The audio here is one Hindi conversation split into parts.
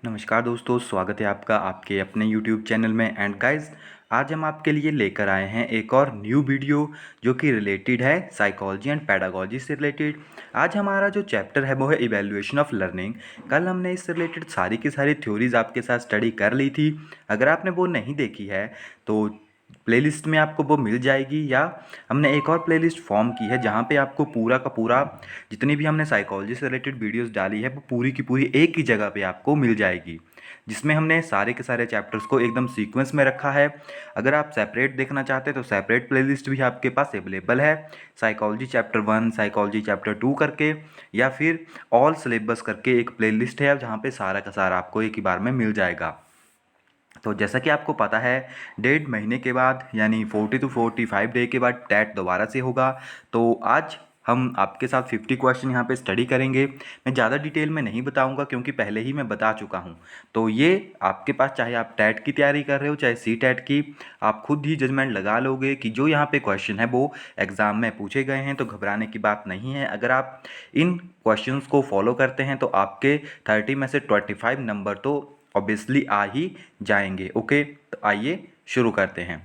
नमस्कार दोस्तों, स्वागत है आपका आपके अपने YouTube चैनल में। एंड गाइस, आज हम आपके लिए लेकर आए हैं एक और न्यू वीडियो जो कि रिलेटेड है साइकोलॉजी एंड पैडागोजी से रिलेटेड। आज हमारा जो चैप्टर है वो है इवैल्यूएशन ऑफ लर्निंग। कल हमने इससे रिलेटेड सारी की सारी थ्योरीज आपके साथ स्टडी कर ली थी। अगर आपने वो नहीं देखी है तो प्लेलिस्ट में आपको वो मिल जाएगी, या हमने एक और प्लेलिस्ट फॉर्म की है जहाँ पे आपको पूरा का पूरा जितनी भी हमने साइकोलॉजी से रिलेटेड वीडियोस डाली है वो पूरी की पूरी एक ही जगह पे आपको मिल जाएगी, जिसमें हमने सारे के सारे चैप्टर्स को एकदम सीक्वेंस में रखा है। अगर आप सेपरेट देखना चाहते हैं तो सेपरेट प्लेलिस्ट भी आपके पास अवेलेबल है, साइकोलॉजी चैप्टर 1, साइकोलॉजी चैप्टर 2 करके, या फिर ऑल सिलेबस करके एक प्लेलिस्ट है जहाँ पे सारा का सारा आपको एक ही बार में मिल जाएगा। तो जैसा कि आपको पता है, 1.5 महीने के बाद यानी 40 to 45 डे के बाद टेट दोबारा से होगा। तो आज हम आपके साथ 50 क्वेश्चन यहाँ पे स्टडी करेंगे। मैं ज़्यादा डिटेल में नहीं बताऊंगा क्योंकि पहले ही मैं बता चुका हूँ। तो ये आपके पास, चाहे आप टेट की तैयारी कर रहे हो चाहे सी टेट की, आप खुद ही जजमेंट लगा लोगे कि जो यहाँ पे क्वेश्चन है वो एग्ज़ाम में पूछे गए हैं। तो घबराने की बात नहीं है। अगर आप इन क्वेश्चंस को फॉलो करते हैं तो आपके 30 में से 25 नंबर तो ऑब्वियसली आ ही जाएंगे। ओके, तो आइए शुरू करते हैं।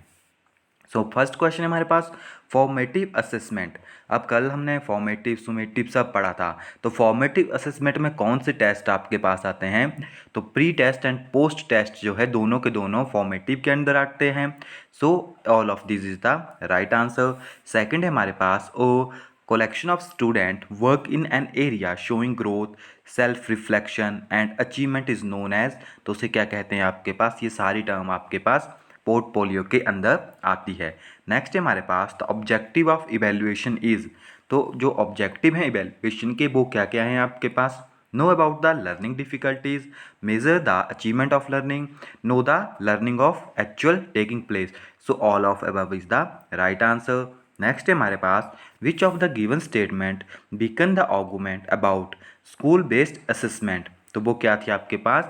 सो फर्स्ट क्वेश्चन है हमारे पास, फॉर्मेटिव असेसमेंट। अब कल हमने फॉर्मेटिव सुमेटिव सब पढ़ा था, तो फॉर्मेटिव असेसमेंट में कौन से टेस्ट आपके पास आते हैं? तो pre test and post test जो है दोनों के दोनों फॉर्मेटिव के अंदर आते हैं। सो all of this is the right answer. Second है हमारे पास, ओ collection of student work in an area showing growth, self reflection and achievement is known as, तो उसे क्या कहते हैं आपके पास? ये सारी टर्म आपके पास पोर्टफोलियो के अंदर आती है। नेक्स्ट है हमारे पास, the objective of evaluation is. तो जो ऑब्जेक्टिव है इवेल्युएशन के वो क्या क्या हैं आपके पास? Know about the learning difficulties, measure the achievement of learning, know the learning of actual taking place. So all of above is the right answer. Next है हमारे पास, which of the given statement beacon the argument about school based assessment. तो वो क्या थी आपके पास?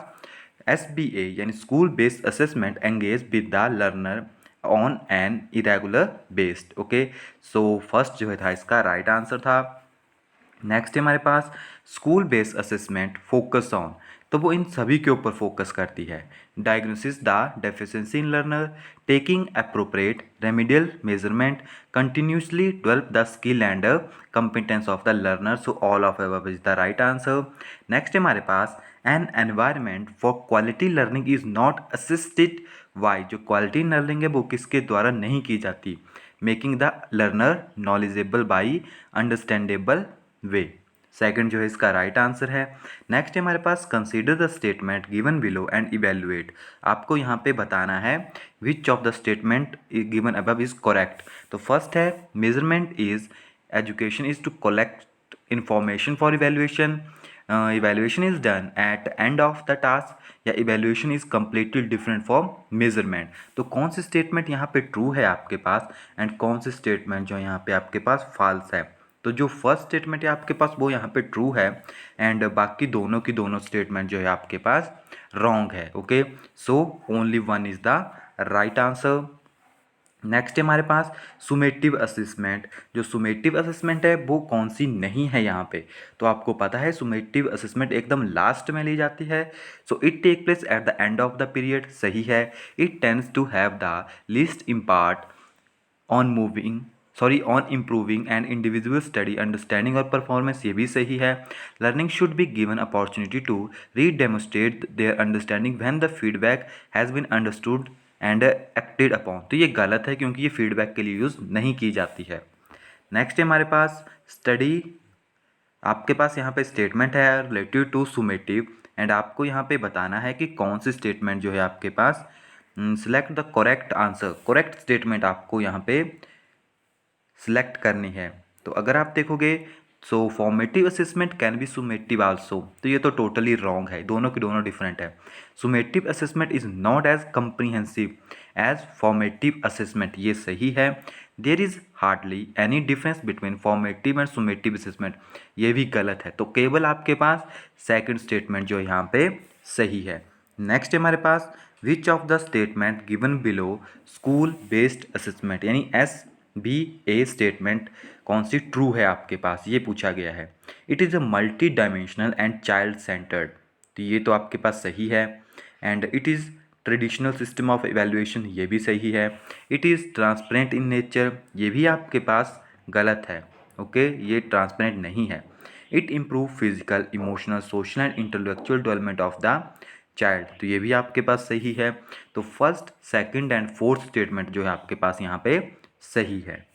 SBA यानी school based assessment engage with the learner on an irregular based. Okay, so first जो है था इसका राइट आंसर था। नेक्स्ट है हमारे पास, school based assessment focus on. तो वो इन सभी के ऊपर फोकस करती है। Diagnosis the deficiency in learner, taking appropriate remedial measurement, continuously develop the skill and competence of the learner. So all of above is the right answer. Next है हमारे पास, an environment for quality learning is not assisted by. जो क्वालिटी लर्निंग है वो किसके द्वारा नहीं की जाती? Making the learner knowledgeable by understandable way. Second जो है इसका राइट आंसर है। नेक्स्ट है हमारे पास, consider the statement given below and evaluate. आपको यहाँ पे बताना है which of the statement given above is correct. तो फर्स्ट है, measurement is education is to collect information for evaluation, evaluation is done at end of the task, या evaluation is completely different from measurement. तो कौन सी स्टेटमेंट यहाँ पे ट्रू है आपके पास एंड कौन सी स्टेटमेंट जो यहाँ पे आपके पास फॉल्स है? तो जो फर्स्ट स्टेटमेंट है आपके पास वो यहाँ पे ट्रू है, एंड बाकी दोनों की दोनों स्टेटमेंट जो है आपके पास रॉन्ग है। Okay, so only one is the right answer. Next है हमारे पास, सुमेटिव असेसमेंट। जो सुमेटिव असेसमेंट है वो कौन सी नहीं है यहाँ पे? तो आपको पता है सुमेटिव असेसमेंट एकदम लास्ट में ली जाती है। So it take place at the end of the period, सही है। It tends to have the least impact on improving and individual study understanding और परफॉर्मेंस, ये भी सही है। Learning should be given opportunity to redemonstrate their understanding when the feedback has been understood and acted upon. तो ये गलत है क्योंकि ये फीडबैक के लिए यूज़ नहीं की जाती है। नेक्स्ट है हमारे पास, स्टडी। आपके पास यहाँ पे स्टेटमेंट है रिलेटेड टू सुमेटिव, एंड आपको यहाँ पे बताना है कि कौन सी स्टेटमेंट जो है आपके पास, select the correct answer. Correct statement आपको यहाँ पे सिलेक्ट करनी है। तो अगर आप देखोगे, so formative assessment can be summative also, तो ये तो टोटली रॉन्ग है, दोनों के दोनों डिफरेंट है। Summative assessment is not as comprehensive as formative assessment, ये सही है। There is hardly any difference between formative and summative assessment, ये भी गलत है। तो केवल आपके पास सेकंड स्टेटमेंट जो यहाँ पे सही है। नेक्स्ट है हमारे पास, which of the statement given below school based assessment, यानी SBA स्टेटमेंट कौन सी ट्रू है आपके पास, ये पूछा गया है। It is a multi dimensional and child centred. तो ये तो आपके पास सही है। And it is traditional system of evaluation, ये भी सही है। It is transparent in nature, ये भी आपके पास गलत है। ओके, ये ट्रांसपेरेंट नहीं है। It improve physical, emotional, social and intellectual development of the child, तो ये भी आपके पास सही है। तो first, second and fourth statement जो है आपके पास यहाँ पे सही है।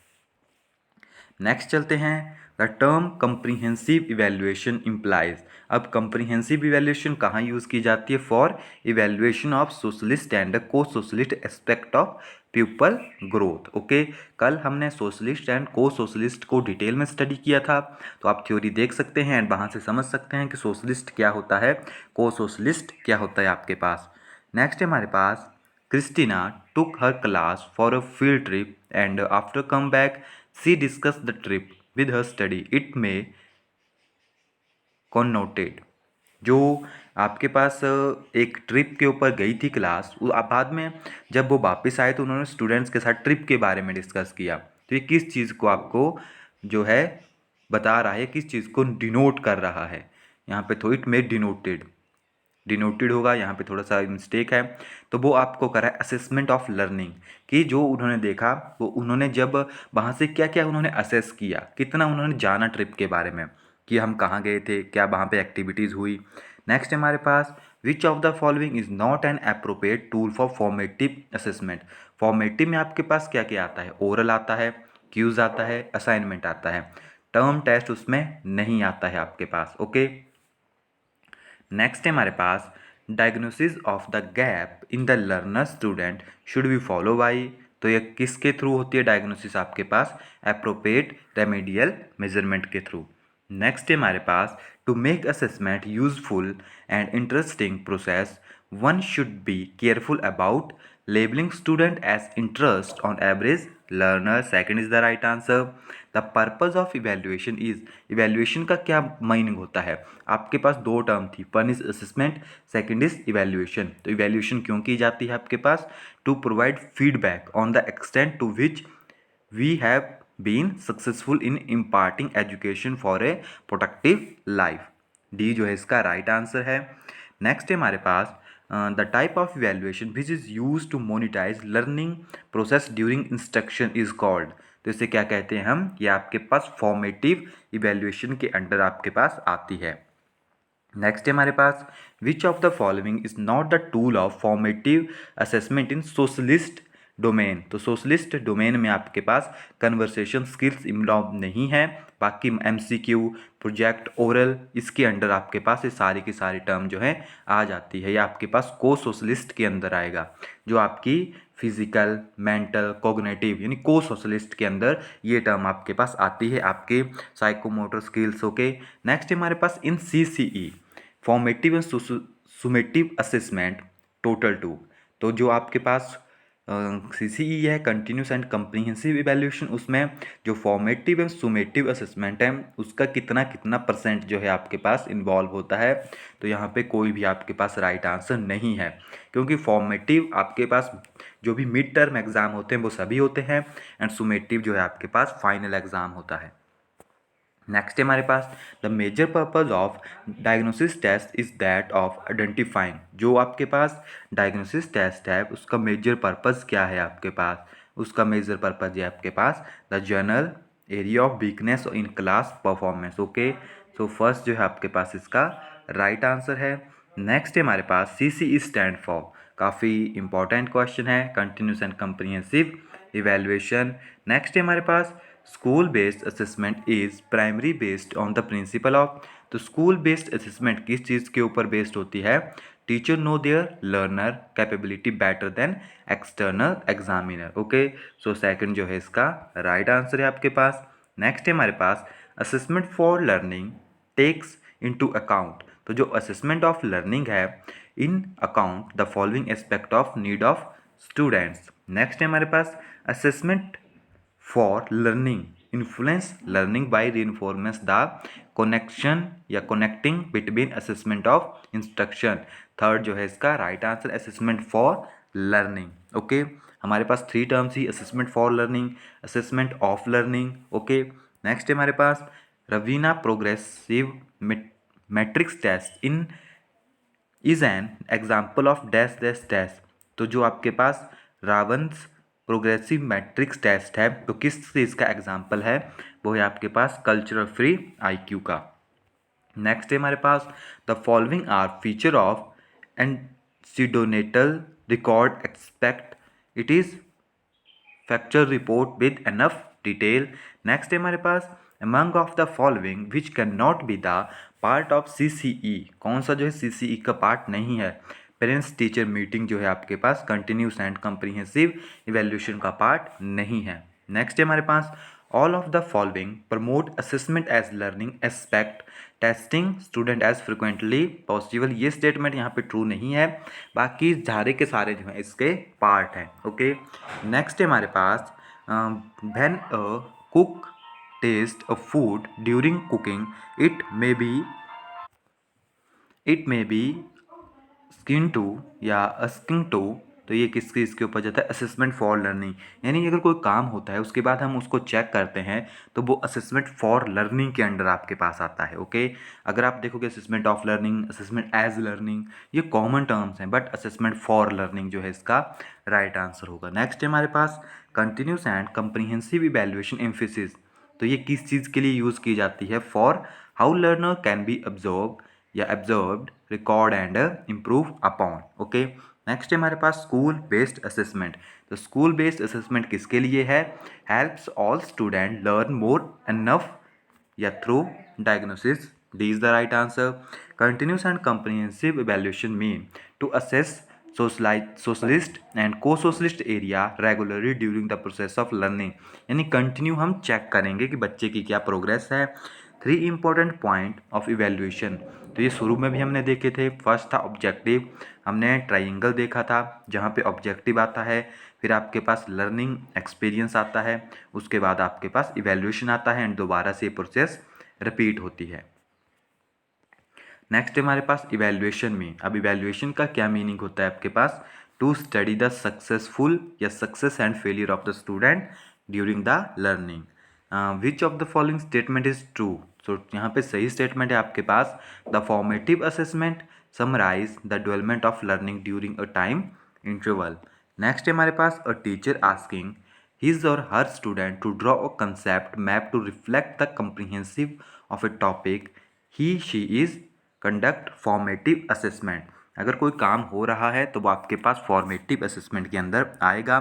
नेक्स्ट चलते हैं, the term comprehensive evaluation implies. अब कंप्रीहेंसिव इवैल्यूएशन कहाँ यूज़ की जाती है? For evaluation of scholastic and co scholastic aspect of pupil growth. Okay, कल हमने सोशलिस्ट एंड को सोशलिस्ट को डिटेल में स्टडी किया था, तो आप थ्योरी देख सकते हैं एंड वहाँ से समझ सकते हैं कि सोशलिस्ट क्या होता है, को सोशलिस्ट क्या होता है आपके पास। नेक्स्ट है हमारे पास, Christina took her class for a field trip and after come back she discussed the trip with her study. It may connoted, जो आपके पास एक ट्रिप के ऊपर गई थी क्लास, बाद में जब वो वापस आए तो उन्होंने स्टूडेंट्स के साथ ट्रिप के बारे में डिस्कस किया। तो ये किस चीज़ को आपको जो है बता रहा है, किस चीज़ को डिनोट कर रहा है? यहाँ पे तो इट में डिनोटेड होगा, यहाँ पे थोड़ा सा मिस्टेक है। तो वो आपको करा है असेसमेंट ऑफ लर्निंग, कि जो उन्होंने देखा वो उन्होंने जब वहाँ से क्या क्या उन्होंने असेस किया, कितना उन्होंने जाना ट्रिप के बारे में, कि हम कहाँ गए थे, क्या वहाँ पे एक्टिविटीज़ हुई। नेक्स्ट हमारे पास, which of the following is not an appropriate tool for formative assessment. Formative में आपके पास क्या क्या आता है? ओरल आता है, क्यूज़ आता है, असाइनमेंट आता है, टर्म टेस्ट उसमें नहीं आता है आपके पास। ओके, नेक्स्ट है हमारे पास, diagnosis of the gap in the learner student should be follow by. तो ये किसके थ्रू होती है डायग्नोसिस आपके पास? अप्रोप्रिएट रेमेडियल मेजरमेंट के थ्रू। नेक्स्ट है हमारे पास, to make assessment useful and interesting process one should be careful about labelling student as interest on average learner. Second is the right answer. The purpose of evaluation is, evaluation का क्या मीनिंग होता है? आपके पास दो टर्म थी, one is assessment, second is evaluation. तो इवेल्युएशन क्यों की जाती है आपके पास? To provide feedback on the extent to which we have been successful in imparting education for a productive life. D जो है इसका राइट आंसर है। नेक्स्ट है हमारे पास, the type of evaluation which is use to monetize learning process during instruction is called. तो इसे क्या कहते हैं हम? ये आपके पास फॉर्मेटिव इवेल्युएशन के अंडर आपके पास आती है। नेक्स्ट है हमारे पास, which of the following is not the tool of formative assessment in socialist domain. तो सोशलिस्ट डोमेन में आपके पास कन्वर्सेशन स्किल्स इन्वॉल्व नहीं है, बाकी एमसीक्यू, प्रोजेक्ट, ओरल, इसके अंडर आपके पास ये सारी की सारी टर्म जो है आ जाती है। ये आपके पास को सोशलिस्ट के अंदर आएगा, जो आपकी फिजिकल, मेंटल, कॉग्निटिव यानी को सोशलिस्ट के अंदर ये टर्म आपके पास आती है, आपके साइकोमोटर स्किल्स। ओके, नेक्स्ट हमारे पास, in CCE formative and summative assessment total 2। तो जो आपके पास CCE है, कंटिन्यूस एंड कंप्रीहेंसिव इवैल्यूएशन, उसमें जो फॉर्मेटिव एंड सुमेटिव असेसमेंट है उसका कितना कितना परसेंट जो है आपके पास इन्वॉल्व होता है? तो यहाँ पे कोई भी आपके पास राइट आंसर नहीं है, क्योंकि फॉर्मेटिव आपके पास जो भी मिड टर्म एग्ज़ाम होते हैं वो सभी होते हैं, एंड सुमेटिव जो है आपके पास फाइनल एग्ज़ाम होता है। नेक्स्ट है हमारे पास, the major purpose of diagnosis test is that of identifying. जो आपके पास डायग्नोसिस टेस्ट है उसका मेजर पर्पज क्या है आपके पास? उसका मेजर पर्पज है आपके पास the general area of weakness in class performance. Okay, so first जो है आपके पास इसका राइट आंसर है। नेक्स्ट है हमारे पास, CCE स्टैंड फॉर, काफ़ी इंपॉर्टेंट क्वेश्चन है, continuous and comprehensive evaluation. Next है हमारे पास, school based assessment is primary based on the principle of. तो स्कूल बेस्ड असेसमेंट किस चीज़ के ऊपर बेस्ड होती है? Teacher know their learner capability better than external examiner. Okay, so second जो है इसका राइट आंसर है आपके पास। नेक्स्ट है हमारे पास, assessment for learning takes into account. तो जो असेसमेंट ऑफ लर्निंग है, in account the following aspect of need of students. Next है हमारे पास, assessment for learning influence learning by reinforcements the connection या connecting between assessment of instruction. Third जो है इसका right answer, assessment for learning. Okay, हमारे पास थ्री टर्म्स ही, assessment for learning, assessment of learning. Okay, next है हमारे पास, Raven's progressive matrix test in is an example of dash dash dash. तो जो आपके पास रावंस प्रोग्रेसिव मैट्रिक्स टेस्ट है तो किस चीज़ का एग्जाम्पल है, वो है आपके पास कल्चरल फ्री आईक्यू का। नेक्स्ट है हमारे पास the following are feature of anecdotal record expect it is factual report with enough detail. Next है हमारे पास among of the following which can not be the part of CCE, कौन सा जो है CCE का पार्ट नहीं है। पेरेंट्स टीचर मीटिंग जो है आपके पास कंटिन्यूस एंड कम्प्रीहेंसिव इवेल्यूशन का पार्ट नहीं है। नेक्स्ट है हमारे पास all of the following promote assessment as learning aspect testing student as frequently possible. ये स्टेटमेंट यहाँ पे ट्रू नहीं है, बाकी सारे के सारे जो हैं इसके पार्ट हैं। ओके, नेक्स्ट है हमारे पास when a cook taste a food during cooking it may be skin to या अस्किंग टू। तो ये किस चीज़ के ऊपर जाता है, असेसमेंट फॉर लर्निंग। यानी अगर कोई काम होता है उसके बाद हम उसको चेक करते हैं तो वो असेसमेंट फॉर लर्निंग के अंडर आपके पास आता है। ओके, अगर आप देखोगे assessment of learning, assessment as learning, ये कॉमन टर्म्स हैं, बट असेसमेंट फॉर लर्निंग जो है इसका राइट आंसर होगा। नेक्स्ट है हमारे पास continuous and comprehensive evaluation emphasis. तो ये किस चीज़ के लिए यूज़ की जाती है, for how learner can be observe या observed record and improve upon. Okay, next है हमारे पास स्कूल बेस्ड असेसमेंट। तो स्कूल बेस्ड असेसमेंट किसके लिए है, helps all student learn more enough या through diagnosis. D is the right answer. Continuous and comprehensive evaluation mean to assess socialist and co-socialist area regularly during the process of learning। यानी कंटिन्यू हम चेक करेंगे कि बच्चे की क्या प्रोग्रेस है। 3 इंपॉर्टेंट पॉइंट ऑफ इवेल्यूएशन, तो ये शुरू में भी हमने देखे थे। फर्स्ट था ऑब्जेक्टिव, हमने ट्राइंगल देखा था जहाँ पे ऑब्जेक्टिव आता है, फिर आपके पास लर्निंग एक्सपीरियंस आता है, उसके बाद आपके पास इवेल्यूएशन आता है एंड दोबारा से ये प्रोसेस रिपीट होती है। नेक्स्ट हमारे पास इवेल्यूएशन में, अब इवेल्यूएशन का क्या मीनिंग होता है आपके पास, टू स्टडी द सक्सेसफुल या success and failure of the student during the learning. Which of the following statement is true. So यहाँ पे सही स्टेटमेंट है आपके पास the formative assessment summarise the development of learning during a time interval. Next है हमारे पास a teacher asking his or her student to draw a concept map to reflect the comprehensive of a topic he she is conduct formative assessment। अगर कोई काम हो रहा है तो वो आपके पास फॉर्मेटिव असेसमेंट के अंदर आएगा।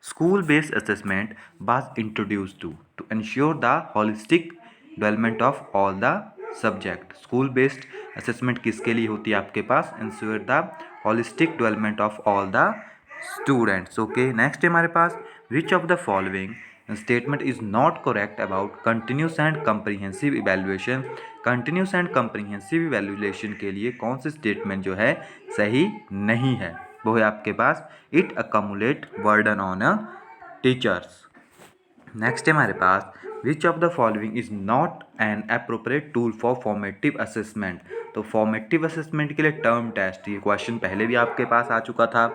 School based assessment was introduce to ensure the holistic development of all the subject. School based assessment किसके लिए होती है आपके पास, ensure the holistic development of all the students. Okay, next है हमारे पास which of the following statement is not correct about continuous and comprehensive evaluation. Continuous and comprehensive evaluation के लिए कौन सी स्टेटमेंट जो है सही नहीं है, वो है आपके पास it accumulate burden on a teachers. Next है हमारे पास which of the following is not an appropriate tool for formative assessment. तो फॉर्मेटिव असेसमेंट के लिए टर्म टेस्ट, ये क्वेश्चन पहले भी आपके पास आ चुका था।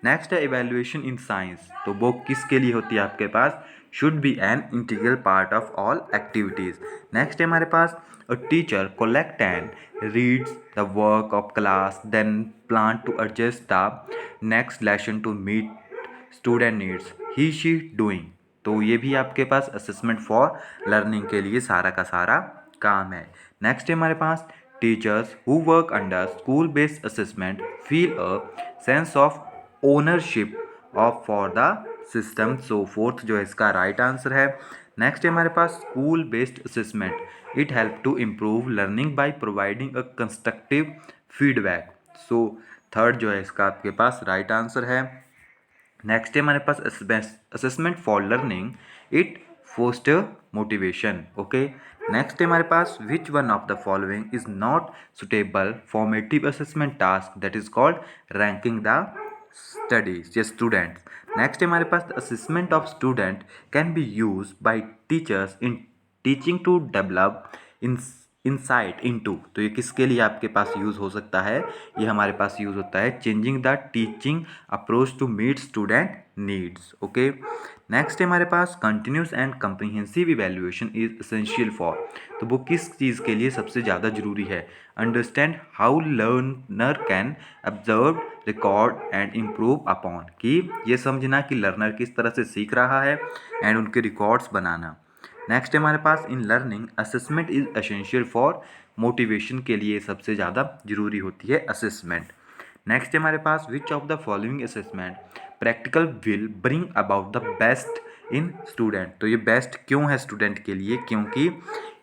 नेक्स्ट है इवेल्युएशन इन साइंस, तो वो किसके लिए होती है आपके पास, should be an integral part of all activities. Next है हमारे पास a teacher collect and reads the work of class then plan to adjust the next lesson to meet student needs he she doing. तो ये भी आपके पास असेसमेंट फॉर लर्निंग के लिए सारा का सारा काम है। नेक्स्ट है हमारे पास teachers who work under school based assessment feel a sense of ownership of for the system. So fourth जो है इसका राइट आंसर है। नेक्स्ट है हमारे पास school based assessment it help to improve learning by providing a constructive feedback. So third जो है इसका आपके पास राइट आंसर है। नेक्स्ट है हमारे पास assessment for learning it foster motivation. Okay, next है हमारे पास which one of the following is not suitable formative assessment task that is called ranking the studies या स्टूडेंट्स। नेक्स्ट है हमारे पास assessment of student can be use by teachers in teaching to develop in insight into, तो ये किसके लिए आपके पास यूज़ हो सकता है, ये हमारे पास यूज़ होता है changing the teaching approach to meet student needs. Okay, next है हमारे पास continuous and comprehensive evaluation is essential for, तो वो किस चीज़ के लिए सबसे ज़्यादा जरूरी है, understand how learner can observe record and improve upon, कि ये समझना कि लर्नर किस तरह से सीख रहा है एंड उनके रिकॉर्ड्स बनाना। नेक्स्ट है हमारे पास in learning assessment is essential for, motivation के लिए सबसे ज़्यादा जरूरी होती है असेसमेंट। नेक्स्ट है हमारे पास which of the following assessment practical will bring about the best in student, तो ये बेस्ट क्यों है स्टूडेंट के लिए, क्योंकि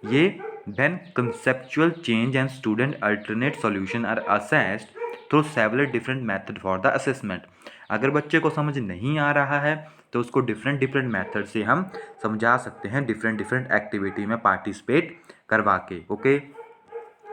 ये when conceptual change and student alternate solution are assessed through several different method for the assessment, अगर बच्चे को समझ नहीं आ रहा है तो उसको डिफरेंट डिफरेंट मेथड से हम समझा सकते हैं, डिफरेंट डिफरेंट एक्टिविटी में पार्टिसिपेट करवा के। ओके,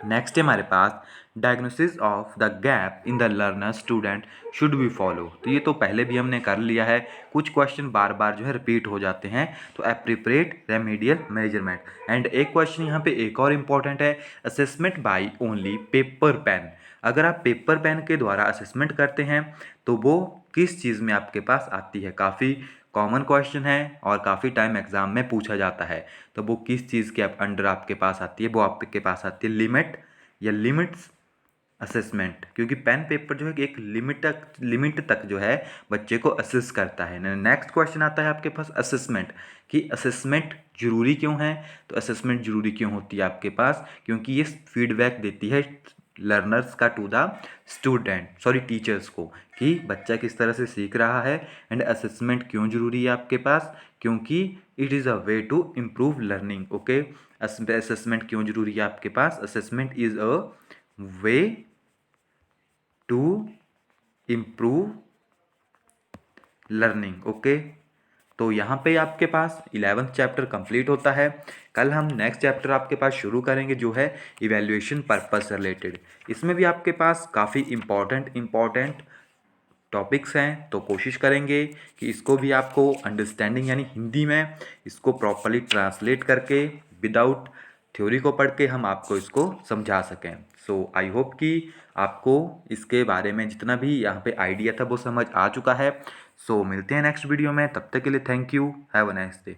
नेक्स्ट है हमारे पास diagnosis of the gap in the learner student should be follow, तो ये तो पहले भी हमने कर लिया है, कुछ क्वेश्चन बार बार जो है रिपीट हो जाते हैं, तो एप्रोप्रिएट रेमेडियल मेजरमेंट। एंड एक क्वेश्चन यहाँ पे एक और इम्पॉर्टेंट है, assessment by only paper pen, अगर आप पेपर पेन के द्वारा असेसमेंट करते हैं तो वो किस चीज़ में आपके पास आती है, काफ़ी कॉमन क्वेश्चन है और काफ़ी टाइम एग्जाम में पूछा जाता है, तो वो किस चीज़ के अंडर आपके पास आती है, वो आपके पास आती है लिमिट या लिमिट्स असेसमेंट, क्योंकि पेन पेपर जो है एक लिमिट तक जो है बच्चे को असेस करता है। नेक्स्ट क्वेश्चन आता है आपके पास असेसमेंट, कि असेसमेंट जरूरी क्यों है, तो असेसमेंट जरूरी क्यों होती है आपके पास, क्योंकि ये फीडबैक देती है लर्नर्स का to the student, sorry teachers को, कि बच्चा किस तरह से सीख रहा है। एंड असेसमेंट क्यों जरूरी है आपके पास, क्योंकि it is a way to improve learning. Okay, assessment क्यों जरूरी है आपके पास, assessment is a way to improve learning. Okay, तो यहाँ पे आपके पास 11th चैप्टर कंप्लीट होता है, कल हम नेक्स्ट चैप्टर आपके पास शुरू करेंगे जो है इवैल्यूएशन पर्पस से रिलेटेड, इसमें भी आपके पास काफ़ी इम्पॉर्टेंट टॉपिक्स हैं, तो कोशिश करेंगे कि इसको भी आपको अंडरस्टैंडिंग यानी हिंदी में इसको प्रॉपरली ट्रांसलेट करके विदाउट थ्योरी को पढ़ के हम आपको इसको समझा सकें। सो आई होप कि आपको इसके बारे में जितना भी यहाँ पे आइडिया था वो समझ आ चुका है। सो मिलते हैं नेक्स्ट वीडियो में, तब तक के लिए thank you, have a nice day.